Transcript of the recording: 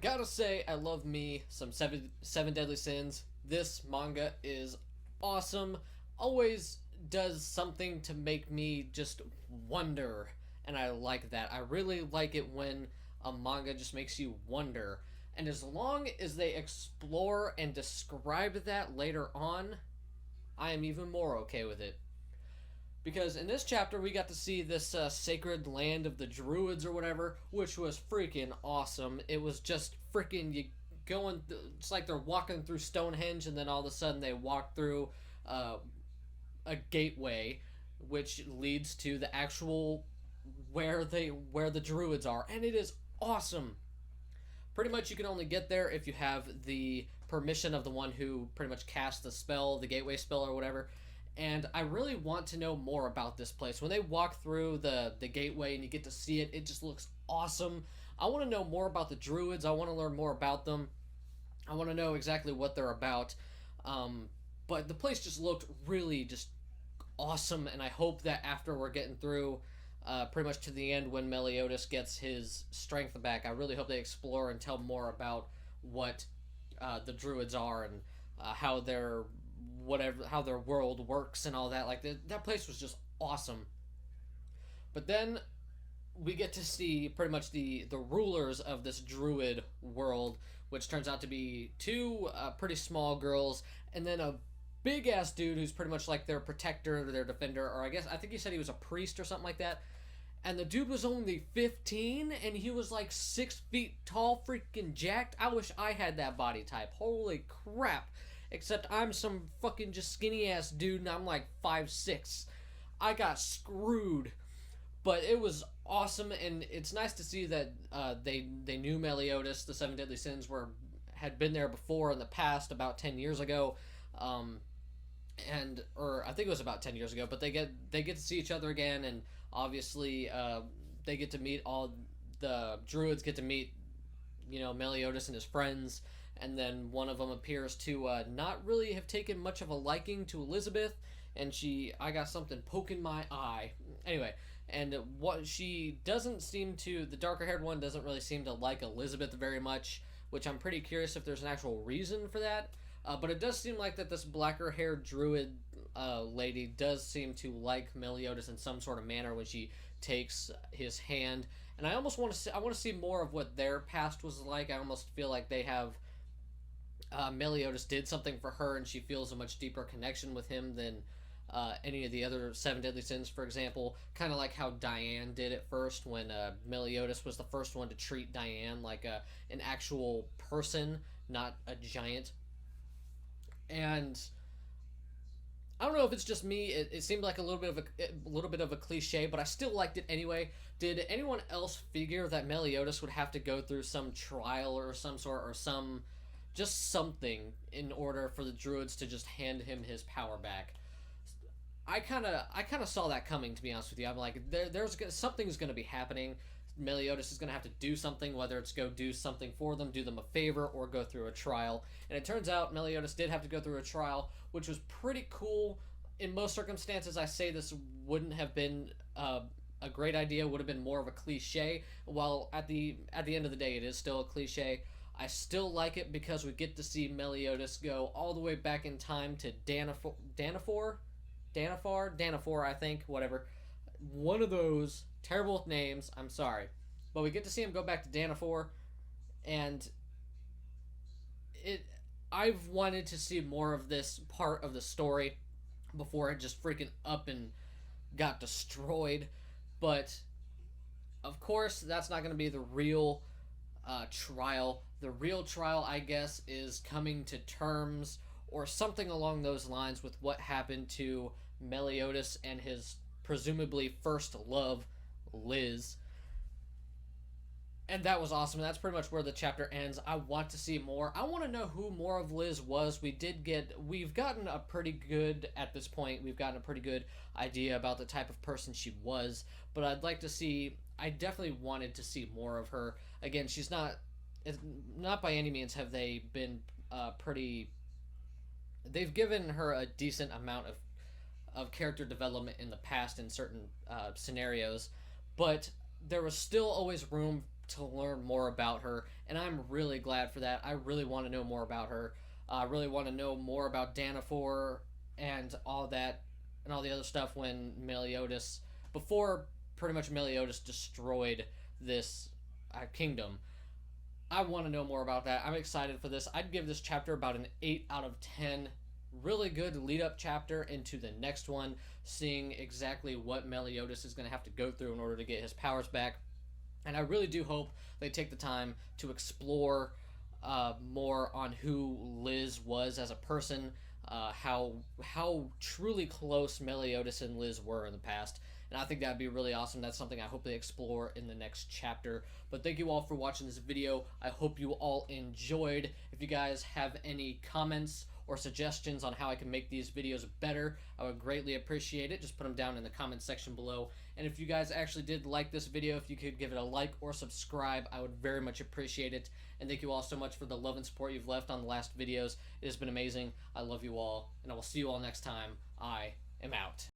gotta say, I love me some Seven Deadly Sins. This manga is awesome. Always does something to make me just wonder, and I like that. I really like it when a manga just makes you wonder. And as long as they explore and describe that later on, I am even more okay with it. Because in this chapter, we got to see this sacred land of the Druids or whatever, which was freaking awesome. It was just freaking you going. It's like they're walking through Stonehenge, and then all of a sudden they walk through a gateway, which leads to the actual where the Druids are, and it is awesome. Pretty much, you can only get there if you have the permission of the one who pretty much cast the spell, the gateway spell or whatever. And I really want to know more about this place. When they walk through the gateway and you get to see it, it just looks awesome. I want to know more about the Druids. I want to learn more about them. I want to know exactly what they're about. But the place just looked really just awesome, and I hope that after we're getting through pretty much to the end when Meliodas gets his strength back, I really hope they explore and tell more about what the Druids are and how their world works and all that. Like that place was just awesome. But then we get to see pretty much the rulers of this Druid world, which turns out to be two pretty small girls, and then a big ass dude who's pretty much like their protector, their defender, or I think he said he was a priest or something like that. And the dude was only 15, and he was like 6 feet tall, freaking jacked. I wish I had that body type. Holy crap. Except I'm some fucking just skinny ass dude, and I'm like 5'6". I got screwed. But it was awesome, and it's nice to see that they knew Meliodas. The Seven Deadly Sins had been there before in the past, about 10 years ago. Or I think it was about 10 years ago, but they get to see each other again, and obviously they get to meet all the Druids get to meet Meliodas and his friends, and then one of them appears to not really have taken much of a liking to Elizabeth, and I got something poking my eye anyway. And what she doesn't seem to, the darker haired one doesn't really seem to like Elizabeth very much, which I'm pretty curious if there's an actual reason for that. But it does seem like that this blacker-haired druid lady does seem to like Meliodas in some sort of manner when she takes his hand. And I almost want to see more of what their past was like. I almost feel like they have Meliodas did something for her, and she feels a much deeper connection with him than any of the other Seven Deadly Sins, for example. Kind of like how Diane did at first, when Meliodas was the first one to treat Diane like an actual person, not a giant. And I don't know if it's just me. It seemed like a little bit of a cliche, but I still liked it anyway. Did anyone else figure that Meliodas would have to go through some trial or some sort, or something in order for the Druids to just hand him his power back? I kind of saw that coming, to be honest with you. I'm like, something's going to be happening. Meliodas is going to have to do something, whether it's go do something for them, do them a favor, or go through a trial. And it turns out Meliodas did have to go through a trial, which was pretty cool. In most circumstances, I say this wouldn't have been a great idea, would have been more of a cliche. While at the end of the day, it is still a cliche. I still like it because we get to see Meliodas go all the way back in time to Danafor, I think, whatever. One of those, terrible with names, I'm sorry. But we get to see him go back to Danafor, and I've wanted to see more of this part of the story before it just freaking up and got destroyed. But, of course, that's not going to be the real trial. The real trial, I guess, is coming to terms or something along those lines with what happened to Meliodas and his presumably first love, Liz. And that was awesome. That's pretty much where the chapter ends. I want to see more. I want to know who more of Liz was. We've gotten a pretty good, at this point, we've gotten a pretty good idea about the type of person she was. But I definitely wanted to see more of her. Again, she's not by any means have they been they've given her a decent amount of character development in the past in certain scenarios, but there was still always room to learn more about her, and I'm really glad for that. I really want to know more about her. I really want to know more about Danafor and all that, and all the other stuff when Meliodas, before pretty much Meliodas destroyed this kingdom. I want to know more about that. I'm excited for this. I'd give this chapter about an 8 out of 10. Really good lead up chapter into the next one, seeing exactly what Meliodas is going to have to go through in order to get his powers back. And I really do hope they take the time to explore more on who Liz was as a person, how truly close Meliodas and Liz were in the past. And I think that'd be really awesome. That's something I hope they explore in the next chapter. But thank you all for watching this video. I hope you all enjoyed. If you guys have any comments or suggestions on how I can make these videos better, I would greatly appreciate it. Just put them down in the comment section below. And if you guys actually did like this video, if you could give it a like or subscribe, I would very much appreciate it. And thank you all so much for the love and support you've left on the last videos. It has been amazing. I love you all, and I will see you all next time. I am out.